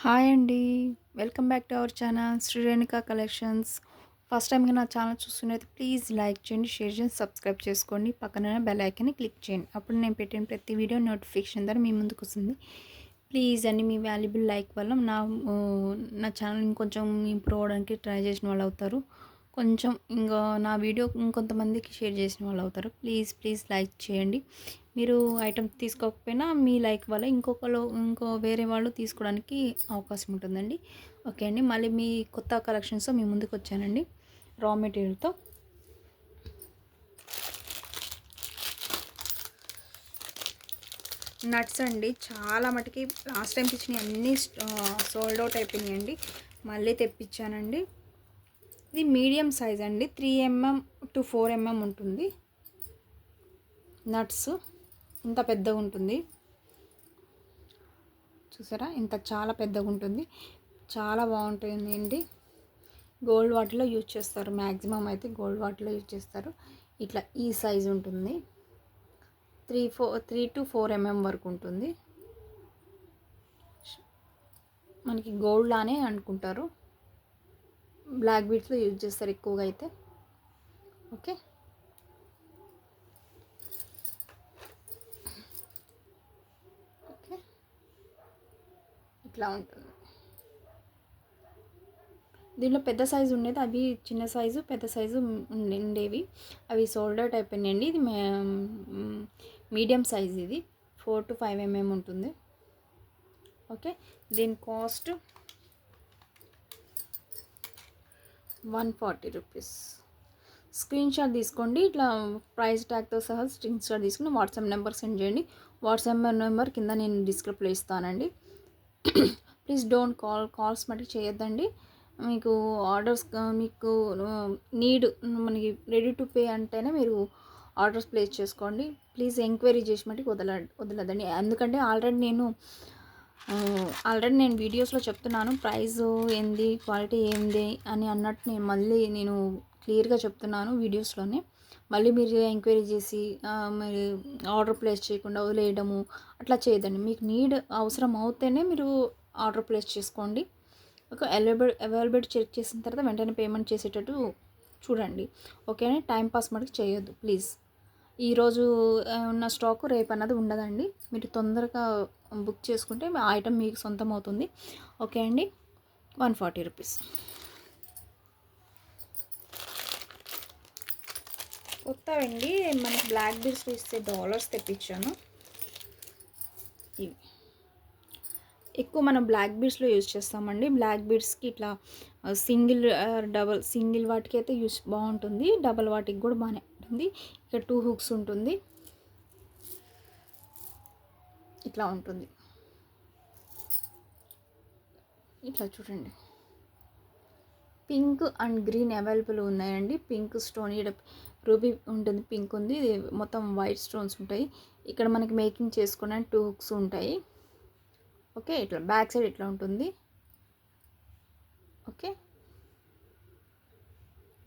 Hi అండి. Welcome back to our channel Sri Renuka collections. First టైమ్‌గా నా ఛానల్ చూస్తున్నైతే ప్లీజ్ లైక్ చేయండి, షేర్ చేయండి, సబ్స్క్రైబ్ చేసుకోండి. పక్కన బెల్ ఐకాన్ని క్లిక్ చేయండి. అప్పుడు నేను పెట్టిన ప్రతి వీడియో నోటిఫికేషన్ ద్వారా మీ ముందుకొస్తుంది. ప్లీజ్ అండి, మీ వాల్యుబుల్ లైక్ వల్ల నా ఛానల్ ఇంకొంచెం ఇంప్రూవ్ అవ్వడానికి ట్రై చేసిన వాళ్ళు అవుతారు. కొంచెం ఇంకా నా వీడియో ఇంకొంతమందికి షేర్ చేసిన వాళ్ళు అవుతారు. ప్లీజ్ లైక్ చేయండి. మీరు ఐటెం తీసుకోకపోయినా మీ లైక్ వల్ల ఇంకో వేరే వాళ్ళు తీసుకోవడానికి అవకాశం ఉంటుందండి. ఓకే అండి. మళ్ళీ మీ కొత్త కలెక్షన్స్తో మీ ముందుకు వచ్చానండి రా మెటీరియల్తో. నట్స్ అండి, చాలా మటుకి లాస్ట్ టైం తెచ్చినవి అన్నీ సోల్డ్ అవుట్ అయిపోయినాయండి. మళ్ళీ తెప్పించానండి. ఇది మీడియం సైజ్ అండి, 3 mm to 4 mm ఉంటుంది. నట్స్ ఇంత పెద్దగా ఉంటుంది, చూసారా? ఇంత చాలా పెద్దగా ఉంటుంది, చాలా బాగుంటుంది అండి. గోల్డ్ వాటిలో యూజ్ చేస్తారు, మ్యాక్సిమం అయితే గోల్డ్ వాటిలో యూజ్ చేస్తారు. ఇట్లా ఈ సైజు ఉంటుంది, 3 to 4 mm వరకు ఉంటుంది. మనకి గోల్డ్ లానే అనుకుంటారు, బ్లాక్ బీడ్స్లో యూజ్ చేస్తారు ఎక్కువగా అయితే. ఓకే, ఓకే, ఇట్లా ఉంటుంది. దీనిలో పెద్ద సైజు ఉండేది, అవి చిన్న సైజు పెద్ద సైజు ఉండేవి, అవి సోల్డ్ అవుట్ అయిపోయినాయండి. ఇది మీడియం సైజ్, ఇది 4 to 5 mm ఉంటుంది. ఓకే, దీని కాస్ట్ 140 రూపీస్. స్క్రీన్ షాట్ తీసుకోండి, ఇట్లా ప్రైస్ ట్యాగ్తో సహా స్క్రీన్ షాట్ తీసుకుని వాట్సాప్ నెంబర్ సెండ్ చేయండి. వాట్సాప్ నెంబర్ కింద నేను డిస్క్రిప్షన్లో ఇస్తానండి. ప్లీజ్ డోంట్ కాల్స్ మటుకు చేయొద్దండి. మీకు ఆర్డర్స్ మీకు నీడ్ మనకి రెడీ టు పే అంటేనే మీరు ఆర్డర్స్ ప్లేస్ చేసుకోండి. ప్లీజ్ ఎంక్వైరీ చేసి మటుకు వదలదండి. ఎందుకంటే ఆల్రెడీ నేను వీడియోస్లో చెప్తున్నాను, ప్రైస్ ఏంది, క్వాలిటీ ఏంది అని అన్నట్టు నేను క్లియర్గా చెప్తున్నాను వీడియోస్లోనే. మళ్ళీ మీరు ఎంక్వైరీ చేసి మీరు ఆర్డర్ ప్లేస్ చేయకుండా వదిలేయడము అట్లా చేయదండి. మీకు అవసరం అవుతేనే మీరు ఆర్డర్ ప్లేస్ చేసుకోండి. ఒక అవైలబిలిటీ చెక్ చేసిన తర్వాత వెంటనే పేమెంట్ చేసేటట్టు చూడండి. ఓకేనా? టైం పాస్ మటుకు చేయొద్దు ప్లీజ్. ఈరోజు ఉన్న స్టాకు రేపు అన్నది ఉండదండి. మీరు తొందరగా బుక్ చేసుకుంటే ఆ ఐటెం మీకు సొంతం అవుతుంది. ఓకే అండి. 140 రూపీస్. కొత్తవండి, మనకి బ్లాక్ బీడ్స్ ఇస్తే డాలర్స్ తెప్పించాను. ఇవి ఎక్కువ మనం బ్లాక్ బీడ్స్లో యూజ్ చేస్తామండి. బ్లాక్ బీడ్స్కి ఇట్లా సింగిల్ వాటికి అయితే యూజ్ బాగుంటుంది, డబల్ వాటికి కూడా బాగానే ఉంటుంది. ఇక్కడ 2 హుక్స్ ఉంటుంది, ఇట్లా ఉంటుంది. ఇట్లా చూడండి, పింక్ అండ్ గ్రీన్ అవైలబుల్ ఉన్నాయండి. పింక్ స్టోన్, ఇక్కడ రూబీ ఉంటుంది, పింక్ ఉంది, ఇది మొత్తం వైట్ స్టోన్స్ ఉంటాయి. ఇక్కడ మనకి మేకింగ్ చేసుకోవడానికి 2 హుక్స్ ఉంటాయి. ఓకే, ఇట్లా బ్యాక్ సైడ్ ఇట్లా ఉంటుంది. ఓకే,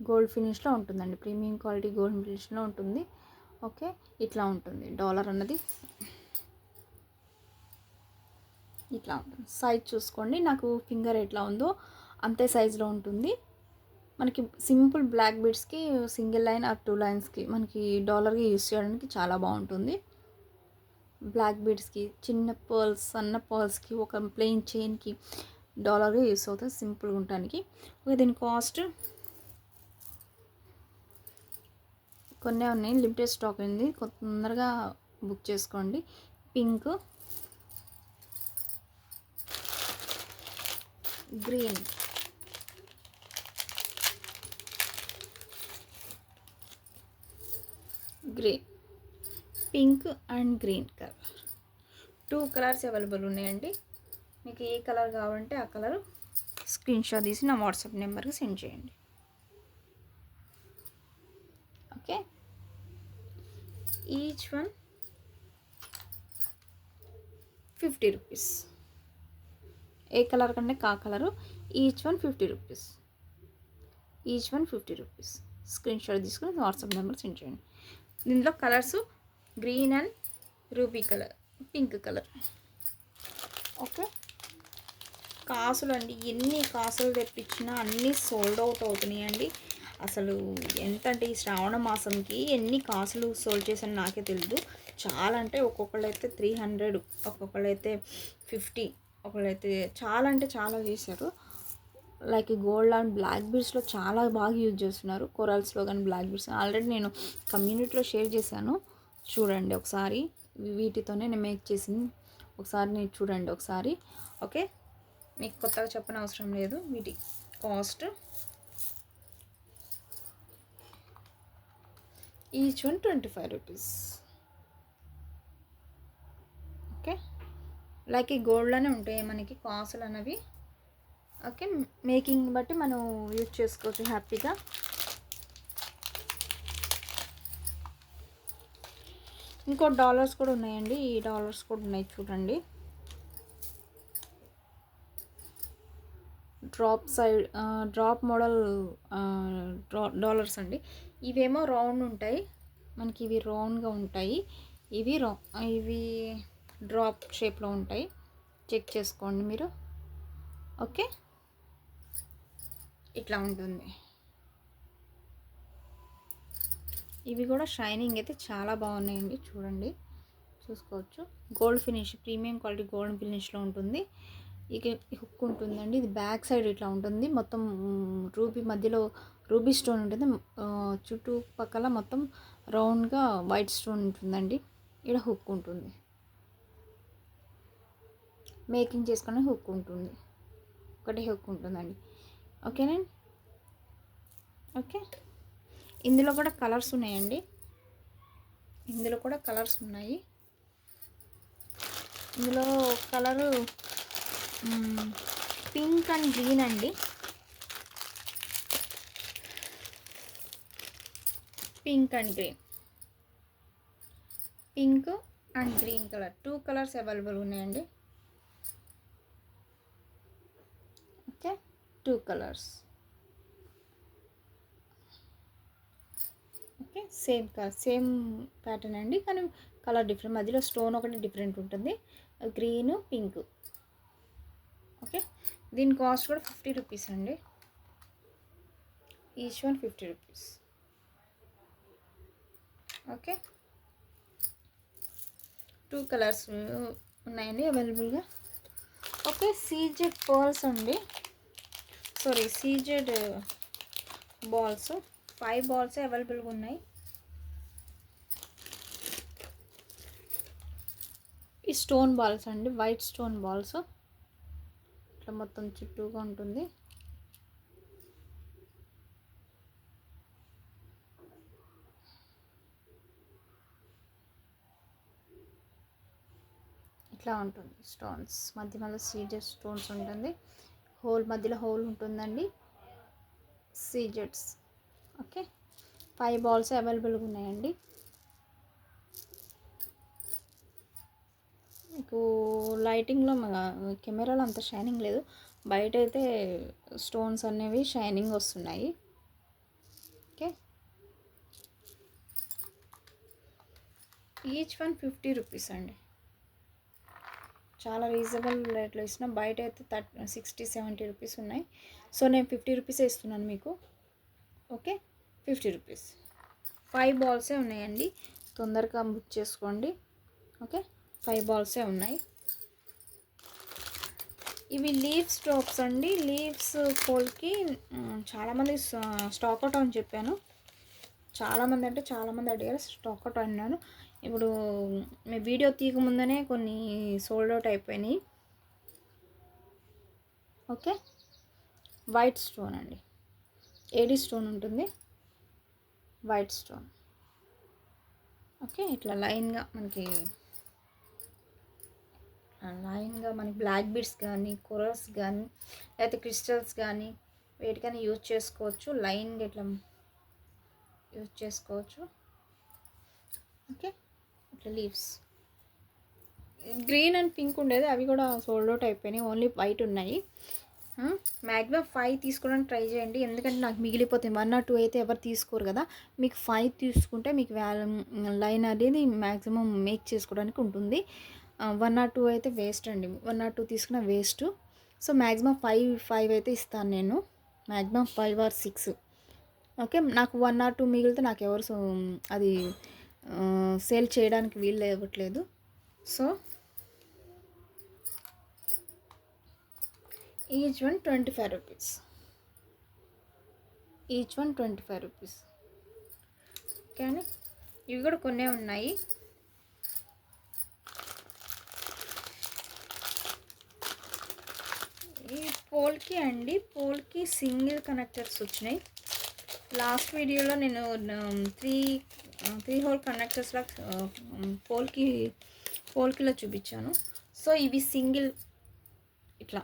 గోల్డ్ ఫినిష్లో ఉంటుందండి, ప్రీమియం క్వాలిటీ గోల్డ్ ఫినిష్లో ఉంటుంది. ఓకే, ఇట్లా ఉంటుంది. డాలర్ అన్నది ఇట్లా ఉంటుంది. సైజ్ చూసుకోండి, నాకు ఫింగర్ ఎట్లా ఉందో అంతే సైజులో ఉంటుంది. మనకి సింపుల్ బ్లాక్ బీడ్స్కి సింగిల్ లైన్ ఆర్ 2 లైన్స్కి మనకి డాలర్గా యూస్ చేయడానికి చాలా బాగుంటుంది. బ్లాక్ బీడ్స్కి, చిన్న పర్ల్స్, సన్న పర్ల్స్కి, ఒక ప్లెయిన్ చైన్కి డాలర్గా యూస్ అవుతుంది సింపుల్గా ఉండటానికి. ఓకే, దీని కాస్ట్ కొన్నే ఉన్నాయి, లిమిటెడ్ స్టాక్ ఉంది, తొందరగా బుక్ చేసుకోండి. Pink, green, pink and green colour, 2 colours available ఉన్నాయండి. మీకు ఏ కలర్ కావాలంటే ఆ కలర్ స్క్రీన్ షాట్ తీసి నా వాట్సాప్ నెంబర్కి సెండ్ చేయండి. Okay, each one 50 rupees. ఏ కలర్ కంటే కా colour, each one 50 rupees. Screenshot తీసుకుని వాట్సాప్ నెంబర్ సెండ్ చేయండి. దీంట్లో colours green and ruby colour, pink colour. Okay, కాసులండి, ఎన్ని కాసులు తెప్పించినా అన్నీ సోల్డ్ అవుట్ అవుతున్నాయండి. అసలు ఎంత అంటే ఈ శ్రావణ మాసంకి ఎన్ని కాసులు సోల్డ్ చేశాను నాకే తెలియదు. చాలా అంటే ఒక్కొక్కళ్ళైతే 300, ఒక్కొక్కళ్ళైతే 50, ఒకళ్ళైతే చాలా అంటే చాలా చేశారు. లైక్ గోల్డ్ అండ్ బ్లాక్ బీడ్స్లో చాలా బాగా యూజ్ చేస్తున్నారు. కొరల్స్లో కానీ బ్లాక్ బీడ్స్ ఆల్రెడీ నేను కమ్యూనిటీలో షేర్ చేశాను, చూడండి ఒకసారి. వీటితోనే నేను మేక్ చేసింది, ఒకసారి నేను చూడండి ఒకసారి. ఓకే, మీకు కొత్తగా చెప్పని అవసరం లేదు. వీటి cost each one 25 rupees. Okay, like ఈ గోల్డ్లోనే ఉంటాయి మనకి కాసులు అనేవి. ఓకే, మేకింగ్ బట్టి మనం యూజ్ చేసుకోవచ్చు హ్యాపీగా. ఇంకో డాలర్స్ కూడా ఉన్నాయండి, ఈ డాలర్స్ కూడా ఉన్నాయి చూడండి. డ్రాప్ మోడల్ డాలర్స్ అండి. ఇవేమో రౌండ్ ఉంటాయి మనకి, ఇవి రౌండ్గా ఉంటాయి. ఇవి ఇవి డ్రాప్ షేప్లో ఉంటాయి, చెక్ చేసుకోండి మీరు. ఓకే, ఇట్లా ఉంటుంది. ఇవి కూడా షైనింగ్ అయితే చాలా బాగున్నాయండి, చూడండి చూసుకోవచ్చు. Gold finish, premium quality gold ఫినిష్లో ఉంటుంది. ఇక హుక్ ఉంటుందండి, ఇది బ్యాక్ సైడ్ ఇట్లా ఉంటుంది. మొత్తం రూబీ మధ్యలో రూబీ స్టోన్ ఉంటుంది, చుట్టుపక్కల మొత్తం రౌండ్గా వైట్ స్టోన్ ఉంటుందండి. ఇక్కడ హుక్ ఉంటుంది, మేకింగ్ చేసుకునే హుక్ ఉంటుంది, ఒకటి హుక్ ఉంటుందండి. ఓకేనండి. ఓకే, ఇందులో కూడా కలర్స్ ఉన్నాయండి, ఇందులో కూడా కలర్స్ ఉన్నాయి. ఇందులో కలరు పింక్ అండ్ గ్రీన్ అండి. Pink and green, pink and green colour, 2 colours available ఉన్నాయండి. Okay, 2 colours. Okay, same colour, same pattern అండి, కానీ కలర్ డిఫరెంట్, మధ్యలో స్టోన్ ఒకటి డిఫరెంట్ ఉంటుంది, గ్రీన్ పింక్. ఓకే, దీని కాస్ట్ కూడా 50 రూపీస్ అండి, each one 50 rupees. Okay, 2 colours ఉన్నాయండి అవైలబుల్గా. ఓకే, సీజెడ్ పర్ల్స్ అండి, సారీ సీజెడ్ బాల్స్, 5 బాల్స్ అవైలబుల్గా ఉన్నాయి. ఈ స్టోన్ బాల్స్ అండి, వైట్ స్టోన్ బాల్స్, ఇట్లా మొత్తం చుట్టూగా ఉంటుంది. ఇట్లా ఉంటుంది, స్టోన్స్ మధ్యలో సీజెడ్ స్టోన్స్ ఉంటుంది, మధ్యలో హోల్ ఉంటుందండి, సీజెడ్స్. ఓకే, 5 బాల్స్ అవైలబుల్గా ఉన్నాయండి. మీకు లైటింగ్లో కెమెరాలో అంత షైనింగ్ లేదు, బయట అయితే స్టోన్స్ అనేవి షైనింగ్ వస్తున్నాయి. ఓకే, ఈచ్ వన్ 50 రూపీస్ అండి, చాలా రీజనబుల్ రేట్లో ఇస్తున్నా. బయట అయితే 60-70 రూపీస్ ఉన్నాయి, సో నేను 50 రూపీస్ ఇస్తున్నాను మీకు. Okay, 50 rupees. 5 బాల్సే ఉన్నాయండి, తొందరగా బుక్ చేసుకోండి. ఓకే, 5 బాల్సే ఉన్నాయి. ఇవి లీవ్స్ డ్రాప్స్ అండి, లీవ్స్ పోల్కి చాలామంది స్టాక్ అవుట్ అని చెప్పాను, చాలామంది అంటే చాలామంది అడిగారు, స్టాక్ అవుట్ అన్నాను. ఇప్పుడు మీ వీడియో తీయక ముందనే కొన్ని సోల్డ్ అవుట్ అయిపోయినాయి. ఓకే, వైట్ స్టోన్ అండి, ఏడీ స్టోన్ ఉంటుంది, వైట్ స్టోన్. ఓకే, ఇట్లా లైన్గా మనకి బ్లాక్ బీడ్స్ కానీ కొరల్స్ కానీ లేకపోతే క్రిస్టల్స్ కానీ వేటికైనా యూజ్ చేసుకోవచ్చు, లైన్గా ఇట్లా యూజ్ చేసుకోవచ్చు. ఓకే, ఇట్లా లీవ్స్ గ్రీన్ అండ్ పింక్ ఉండేది, అవి కూడా సోల్డ్ అవుట్ అయిపోయినాయి, ఓన్లీ వైట్ ఉన్నాయి. మ్యాక్సిమం 5 తీసుకోవడానికి ట్రై చేయండి, ఎందుకంటే నాకు మిగిలిపోతాయి. 1 or 2 అయితే ఎవరు తీసుకోరు కదా, మీకు 5 తీసుకుంటే మీకు లైన్ అనేది మ్యాక్సిమం మేక్ చేసుకోవడానికి ఉంటుంది. 1 or 2 అయితే వేస్ట్ అండి, 1 or 2 తీసుకున్న వేస్ట్. సో మ్యాక్సిమం 5 అయితే ఇస్తాను నేను, మ్యాక్సిమం 5 ఆర్ 6. ఓకే, నాకు 1 ఆర్ 2 మిగిలితే నాకు ఎవరు అది సేల్ చేయడానికి వీలు ఇవ్వట్లేదు. So each one 25 rupees, each one 25 rupees. Okay అండి, ఇవి కూడా కొన్నే ఉన్నాయి. ఈ పోల్కి అండి, పోల్కి సింగిల్ కనెక్టర్స్ వచ్చినాయి. లాస్ట్ వీడియోలో నేను 3 హోల్ కనెక్టర్స్లా పోల్కిలో చూపించాను. సో ఇవి సింగిల్ ఇట్లా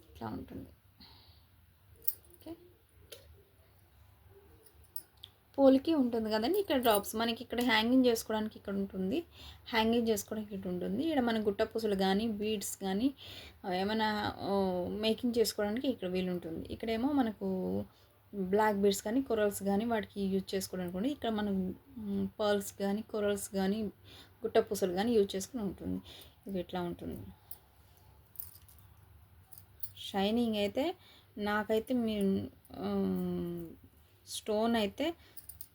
ఇట్లా ఉంటుంది. ఓకే, పోల్కి ఉంటుంది కదండి. ఇక్కడ డ్రాప్స్ మనకి ఇక్కడ హ్యాంగింగ్ చేసుకోవడానికి ఇక్కడ ఉంటుంది, హ్యాంగింగ్ చేసుకోవడానికి ఇక్కడ ఉంటుంది. ఇక్కడ మన గుట్ట పూసలు కానీ బీడ్స్ కానీ ఏమైనా మేకింగ్ చేసుకోవడానికి ఇక్కడ వీలు ఉంటుంది. ఇక్కడేమో మనకు బ్లాక్ బీడ్స్ కానీ కొరల్స్ కానీ వాటికి యూజ్ చేసుకోవడానికి ఉంటుంది. ఇక్కడ మనం పర్ల్స్ కానీ కొరల్స్ కానీ గుట్ట పూసలు కానీ యూజ్ చేసుకుని ఉంటుంది. ఇది ఇట్లా ఉంటుంది. షైనింగ్ అయితే నాకైతే మీ స్టోన్ అయితే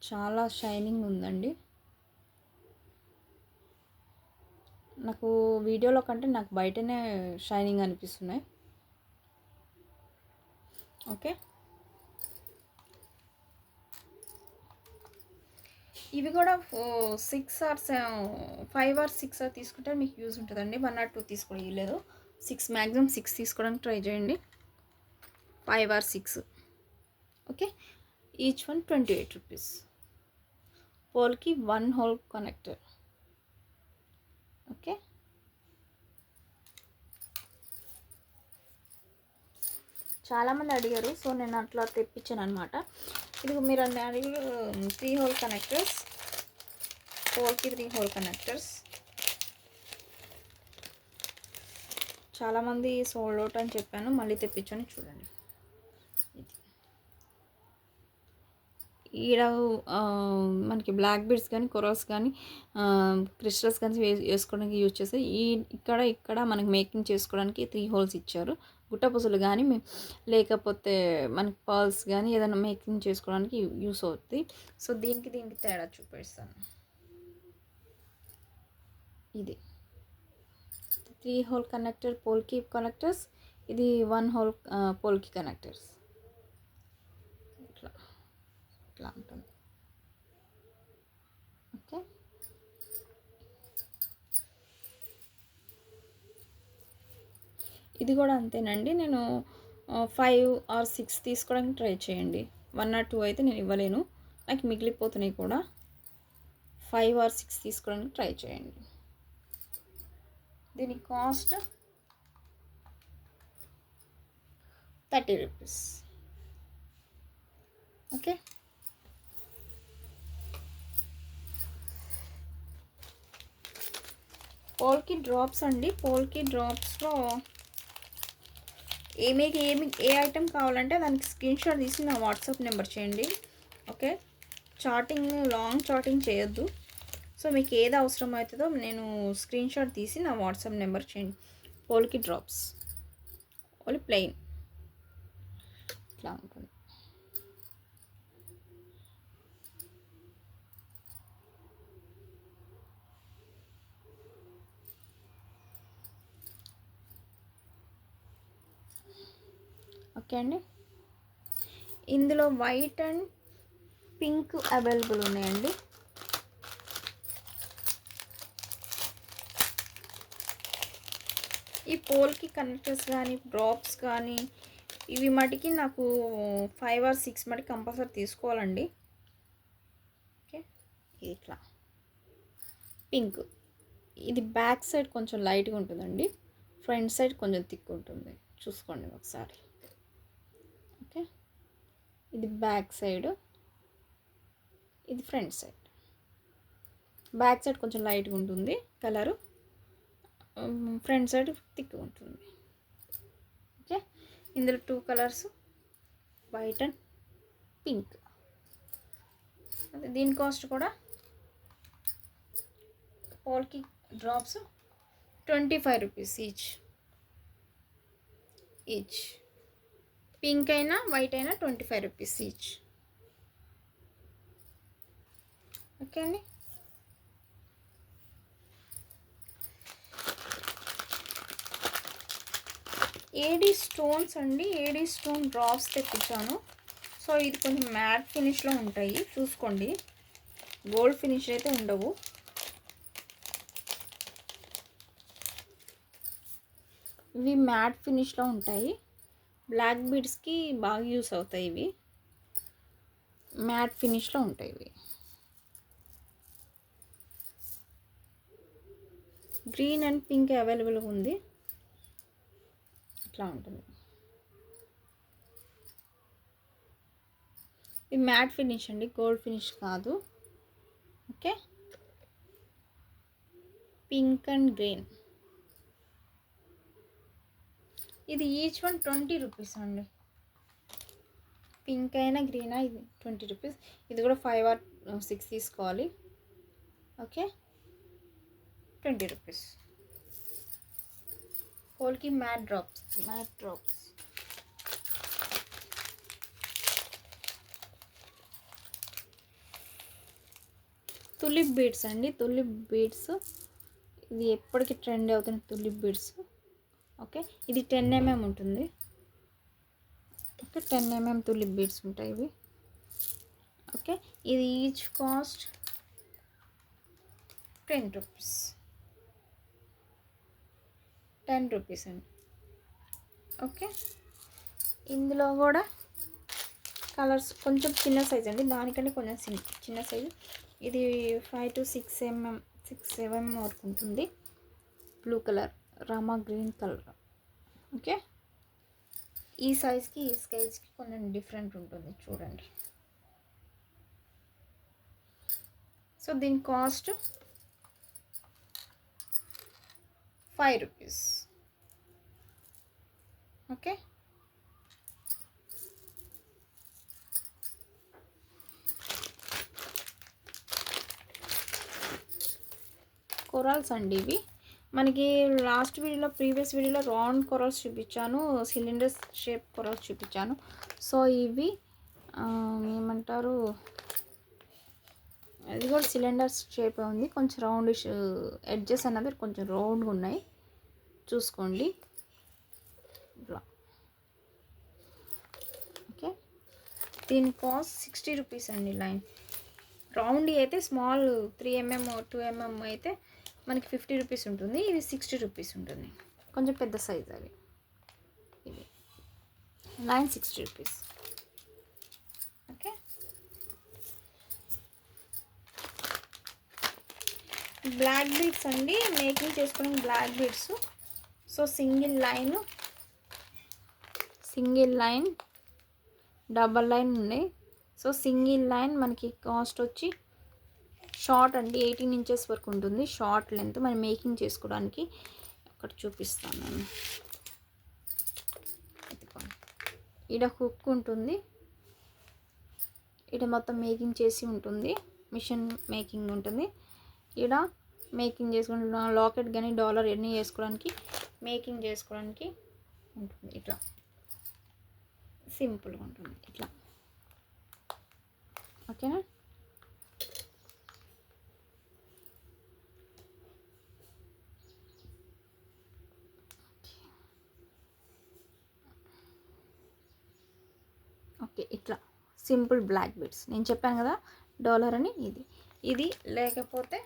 చాలా షైనింగ్ ఉందండి. నాకు వీడియోలో కంటే నాకు బయటనే షైనింగ్ అనిపిస్తున్నాయి. ఓకే, ఇవి కూడా 6 ఆర్ 5 ఆర్ 6 తీసుకుంటే మీకు యూజ్ ఉంటుందండి. 1 ఆర్ 2 తీసుకోవడం లేదు, 6 మ్యాక్సిమం 6 తీసుకోవడానికి ట్రై చేయండి. 5 or 6. Okay, each one 28 rupees. Polki 1 hole connector. Okay, చాలామంది అడిగారు, సో నేను అట్లా తెప్పించాను అనమాట. ఇది మీరు అడిగి 3 హోల్ కనెక్టర్స్, పోల్కి 3 హోల్ కనెక్టర్స్. చాలామంది సోల్డ్ అవుట్ అని చెప్పాను, మళ్ళీ తెప్పించాను. చూడండి, ఈడ మనకి బ్లాక్ బీడ్స్ కానీ కొరల్స్ కానీ క్రిస్టల్స్ కానీ వేసుకోవడానికి యూజ్ చేస్తాయి. ఇక్కడ మనకి మేకింగ్ చేసుకోవడానికి 3 హోల్స్ ఇచ్చారు. గుట్టపూసలు కానీ లేకపోతే మనకి పర్ల్స్ కానీ ఏదైనా మేకింగ్ చేసుకోవడానికి యూస్ అవుతుంది. సో దీనికి తేడా చూపిస్తాను. ఇది 3 హోల్ కనెక్టర్ పోల్కి కనెక్టర్స్, ఇది 1 హోల్ పోల్కి కనెక్టర్స్. ఇట్లా ఉంటుంది. ఓకే, ఇది కూడా అంతేనండి. నేను 5 ఆర్ 6 తీసుకోవడానికి ట్రై చేయండి. 1 ఆర్ 2 అయితే నేను ఇవ్వలేను, నాకు మిగిలిపోతున్నాయి కూడా. 5 ఆర్ 6 తీసుకోవడానికి ట్రై చేయండి. దీని కాస్ట్ 30 రూపీస్. ఓకే, పోల్కి డ్రాప్స్ అండి. పోల్కి డ్రాప్స్లో ఏ ఐటెం కావాలంటే దానికి స్క్రీన్ షాట్ తీసి నా వాట్సాప్ నెంబర్ చేయండి. ఓకే, లాంగ్ చాటింగ్ చేయొద్దు. సో మీకు ఏది అవసరం అవుతుందో నేను స్క్రీన్ షాట్ తీసి నా వాట్సాప్ నెంబర్ చేయండి. పోల్కి డ్రాప్స్ ఓన్లీ ప్లెయిన్ ఇట్లా ఉంటుంది. ఓకే అండి, ఇందులో వైట్ అండ్ పింక్ అవైలబుల్ ఉన్నాయండి. ఈ పోల్కి కనెక్టర్స్ కానీ డ్రాప్స్ కానీ ఇవి మటుకి నాకు 5 ఆర్ 6 మటుకి కంపల్సరీ తీసుకోవాలండి. ఓకే, ఇట్లా పింక్, ఇది బ్యాక్ సైడ్ కొంచెం లైట్గా ఉంటుందండి, ఫ్రంట్ సైడ్ కొంచెం థిక్ ఉంటుంది. చూసుకోండి ఒకసారి. ఓకే, ఇది బ్యాక్ సైడ్, ఇది ఫ్రంట్ సైడ్. బ్యాక్ సైడ్ కొంచెం లైట్గా ఉంటుంది కలరు, ఫ్రంట్ సైడ్ థిక్ ఉంటుంది. ఓకే, ఇందులో 2 కలర్స్ వైట్ అండ్ పింక్. దీని కాస్ట్ కూడా polki drops 25 rupees each. Each. Pink అయినా వైట్ అయినా 25 రూపీస్ ఈచ్. ఓకే అండి. ఏడీ స్టోన్స్ అండి, ఏడీ స్టోన్ డ్రాప్స్ తెప్పించాను. సో ఇది కొంచెం మ్యాట్ ఫినిష్లో ఉంటాయి, చూసుకోండి. గోల్డ్ ఫినిష్ అయితే ఉండవు. ఇవి మ్యాట్ ఫినిష్లో ఉంటాయి. బ్లాక్ బీడ్స్కి బాగా యూస్ అవుతాయి. ఇవి మ్యాట్ ఫినిష్లో ఉంటాయి. ఇవి గ్రీన్ అండ్ పింక్ అవైలబుల్గా ఉంది. ఇట్లా ఉంటుంది. ఇది మ్యాట్ ఫినిష్ అండి, గోల్డ్ ఫినిష్ కాదు. Okay, pink and green. ఇది ఈచ్ వన్ 20 రూపీస్ అండి. పింక్ అయినా గ్రీన్ అయినా ఇది 20 రూపీస్. ఇది కూడా 5 or 6 తీసుకోవాలి. Okay, 20 rupees. హోల్కి మ్యాట్ డ్రాప్స్. తులిప్ బీడ్స్ అండి, తులిప్ బీడ్స్. ఇది ఎప్పటికీ ట్రెండ్ అవుతున్న తులిప్ బీడ్స్. ఓకే, ఇది 10 mm ఉంటుంది. ఓకే, 10 mm తులిప్ బీడ్స్ ఉంటాయి ఇవి. ఓకే, ఇది ఈచ్ కాస్ట్ 10 రూపీస్. 10 రూపీస్ అండి. ఓకే, ఇందులో కూడా కలర్స్ కొంచెం చిన్న సైజ్ అండి, దానికంటే కొంచెం చిన్న సైజు. ఇది 5 to 6 mm 6-7 వరకు ఉంటుంది. Blue colour, Rama green colour. Okay, ఈ సైజ్కి ఈ సైజ్కి కొంచెం డిఫరెంట్ ఉంటుంది, చూడండి. సో దీని కాస్ట్ 5 రూపీస్. ఓకే, కొరాల్స్ అండి ఇవి. మనకి లాస్ట్ వీడియోలో, ప్రీవియస్ వీడియోలో రౌండ్ కొరల్స్ చూపించాను, సిలిండర్ షేప్ కొరల్స్ చూపించాను. సో ఇవి ఏమంటారు, ఇది కూడా సిలిండర్ షేప్ ఉంది, కొంచెం రౌండ్ ఎడ్జెస్ అన్నది కొంచెం రౌండ్గా ఉన్నాయి, చూసుకోండి. ఇట్లా. ఓకే, దీని కాస్ట్ 60 రూపీస్ అండి. లైన్ రౌండ్ అయితే స్మాల్ 3 mm 2 mm అయితే మనకి 50 రూపీస్ ఉంటుంది. ఇది 60 రూపీస్ ఉంటుంది, కొంచెం పెద్ద సైజ్ అవి. ఇది line 60 rupees. Okay, black beads అండి, మేకింగ్ చేసుకునే black beads. So single line double line ఉన్నాయి. సో సింగిల్ లైన్ మనకి కాస్ట్ వచ్చి షార్ట్ అండి, 18 inches వరకు ఉంటుంది. షార్ట్ లెంత్ మనం మేకింగ్ చేసుకోవడానికి. అక్కడ చూపిస్తాను నేను. ఈడ హుక్ ఉంటుంది, ఈడ మొత్తం మేకింగ్ చేసి ఉంటుంది, మిషన్ మేకింగ్ ఉంటుంది. ఈడ మేకింగ్ చేసుకుంటున్న లాకెట్ కానీ డాలర్ ఎన్ని చేసుకోవడానికి మేకింగ్ చేసుకోవడానికి ఉంటుంది. ఇట్లా సింపుల్గా ఉంటుంది ఇట్లా. ఓకేనా, ఓకే. ఇట్లా సింపుల్ బ్లాక్ బీడ్స్. నేను చెప్పాను కదా డాలర్ అని. ఇది లేకపోతే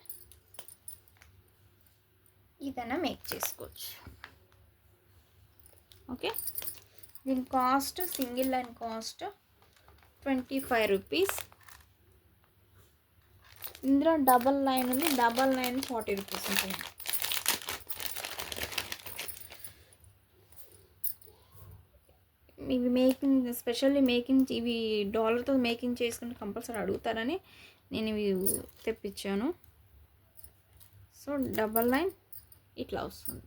ఇదైనా మేక్ చేసుకోవచ్చు. ఓకే, దీని cost single line cost 25 rupees. ఇందులో డబల్ లైన్ ఉంది, డబల్ లైన్ 40 రూపీస్ ఉంటుంది. ఇవి మేకింగ్, స్పెషల్లీ మేకింగ్, ఇవి డాలర్తో మేకింగ్ చేసుకుని కంపల్సరీ అడుగుతారని నేను ఇవి తెప్పించాను. సో డబల్ లైన్ ఇట్లా వస్తుంది,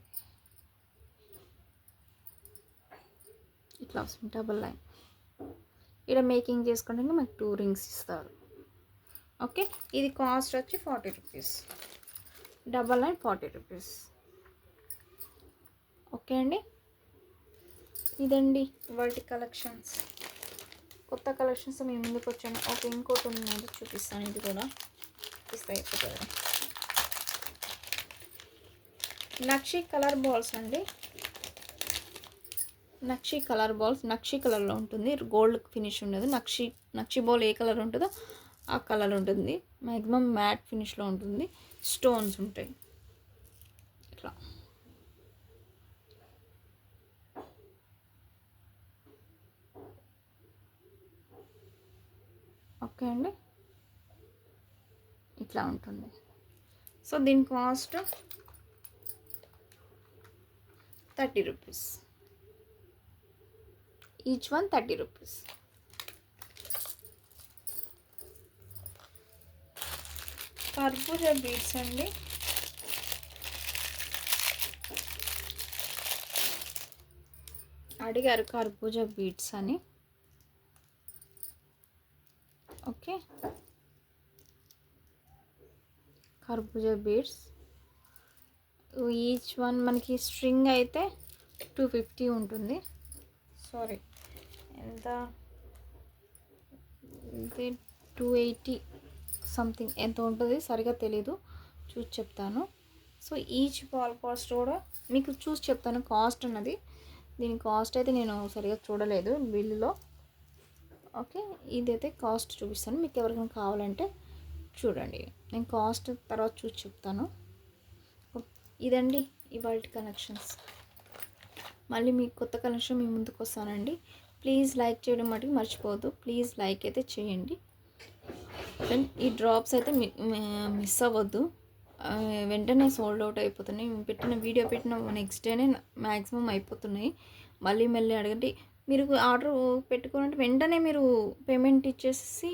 ఇట్లా వస్తుంది డబల్ లైన్. ఇక్కడ మేకింగ్ చేసుకోవడానికి మనకు 2 rings ఇస్తారు. ఓకే, ఇది కాస్ట్ వచ్చి 40 rupees. Double line 40 rupees. Okay అండి, ఇదండి వాటి కలెక్షన్స్. కొత్త కలెక్షన్స్ మీ ముందుకు వచ్చాను. ఓకే, ఇంకోటి ఉన్నది చూపిస్తాను. ఇది కూడా చూపిస్తే అయిపోతుంది. నక్షి కలర్ బాల్స్ అండి. నక్షి కలర్ బాల్స్ నక్షి కలర్లో ఉంటుంది. గోల్డ్ ఫినిష్ ఉండదు. నక్షి బాల్ ఏ కలర్ ఉంటుందో ఆ కలర్ ఉంటుంది. మ్యాక్సిమం మ్యాట్ ఫినిష్లో ఉంటుంది. స్టోన్స్ ఉంటాయి ఇట్లా. ఓకే అండి, ఇట్లా ఉంటుంది. సో దీని cost 30 rupees. Each one 30 rupees. కర్బూజా బీడ్స్ అండి. అడిగారు కర్బూజా బీడ్స్ అని. ఓకే, కర్బూజా బీడ్స్ ఈచ్ వన్ మనకి స్ట్రింగ్ అయితే 250 ఉంటుంది. సారీ, ఎంత ఇది 280 సంథింగ్ ఎంత ఉంటుంది సరిగా తెలీదు, చూసి చెప్తాను. సో ఈచ్ బాల్ కాస్ట్ కూడా మీకు చూసి చెప్తాను కాస్ట్ అన్నది. దీని కాస్ట్ అయితే నేను సరిగా చూడలేదు బిల్లులో. ఓకే, ఇదైతే కాస్ట్ చూపిస్తాను. మీకు ఎవరికైనా కావాలంటే చూడండి, నేను కాస్ట్ తర్వాత చూసి చెప్తాను. ఇదండి ఇవాళ కలెక్షన్స్. మళ్ళీ మీకు కొత్త కలెక్షన్ మీ ముందుకు వస్తానండి. ప్లీజ్ లైక్ చేయడం మటుకు మర్చిపోవద్దు. ప్లీజ్ లైక్ అయితే చేయండి. ఈ డ్రాప్స్ అయితే మిస్ అవ్వద్దు. వెంటనే సోల్డ్ అవుట్ అయిపోతున్నాయి. వీడియో పెట్టిన నెక్స్ట్ డేనే మ్యాక్సిమం అయిపోతున్నాయి. మళ్ళీ అడగండి. మీరు ఆర్డర్ పెట్టుకోవాలంటే వెంటనే మీరు పేమెంట్ ఇచ్చేసి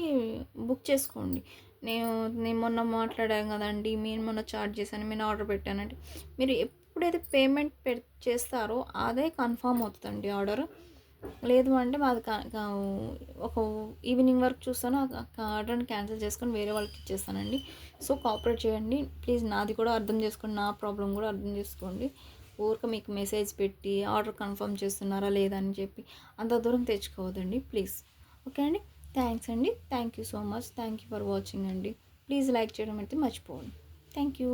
బుక్ చేసుకోండి. నేను మొన్న మాట్లాడాను కదండి, నేను మొన్న చార్జ్ చేశాను, నేను ఆర్డర్ పెట్టానంటే మీరు ఎప్పుడైతే పేమెంట్ చేస్తారో అదే కన్ఫామ్ అవుతుందండి ఆర్డర్. లేదు అంటే మాది ఒక ఈవినింగ్ వరకు చూస్తాను, ఆర్డర్ని క్యాన్సిల్ చేసుకొని వేరే వాళ్ళకి ఇచ్చేస్తానండి. సో కోఆపరేట్ చేయండి ప్లీజ్. నాది కూడా అర్థం చేసుకోండి, నా ప్రాబ్లం కూడా అర్థం చేసుకోండి. ఊరిక మీకు మెసేజ్ పెట్టి ఆర్డర్ కన్ఫర్మ్ చేస్తున్నారా లేదా అని చెప్పి అంత దూరం తెచ్చుకోవద్దండి ప్లీజ్. ఓకే అండి, థ్యాంక్స్ అండి. Thank you so much. Thank you for watching అండి. ప్లీజ్ లైక్ చేయడం అయితే మర్చిపోండి. Thank you.